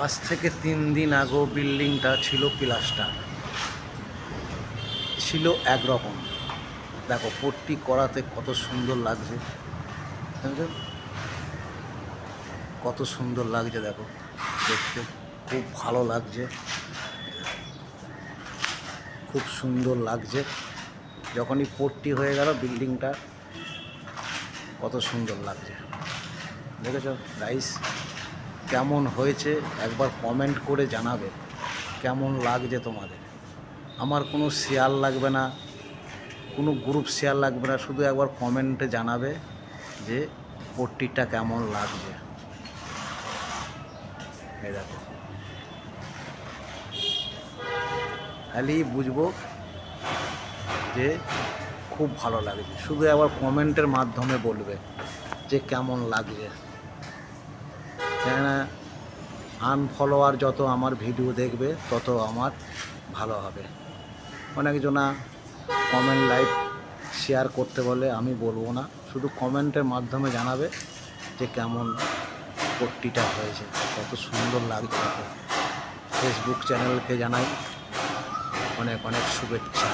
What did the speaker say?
আজ থেকে 3 দিন আগেও বিল্ডিংটা ছিল প্লাস্টার, ছিল একরকম। দেখো পট্টি করাতে কত সুন্দর লাগছে, বুঝছো? কত সুন্দর লাগছে দেখো, দেখতে খুব ভালো লাগছে, খুব সুন্দর লাগছে। যখনই পট্টি হয়ে গেল বিল্ডিংটা কত সুন্দর লাগছে, দেখেছো গাইস? কেমন হয়েছে একবার কমেন্ট করে জানাবে কেমন লাগছে তোমাদের। আমার কোনো শেয়ার লাগবে না, কোনো গ্রুপ শেয়ার লাগবে না, শুধু একবার কমেন্টে জানাবে যে পট্টিটা কেমন লাগছে। এই দেখো, খালি বুঝবো যে খুব ভালো লাগছে, শুধু একবার কমেন্টের মাধ্যমে বলবে যে কেমন লাগছে। কেননা আনফলোয়ার যত আমার ভিডিও দেখবে তত আমার ভালো হবে। অনেকজনা কমেন্ট লাইক শেয়ার করতে বলে, আমি বলবো না, শুধু কমেন্টের মাধ্যমে জানাবে যে কেমন পট্টিটা হয়েছে, কত সুন্দর লাগছে। ফেসবুক চ্যানেলকে জানাই অনেক অনেক শুভেচ্ছা।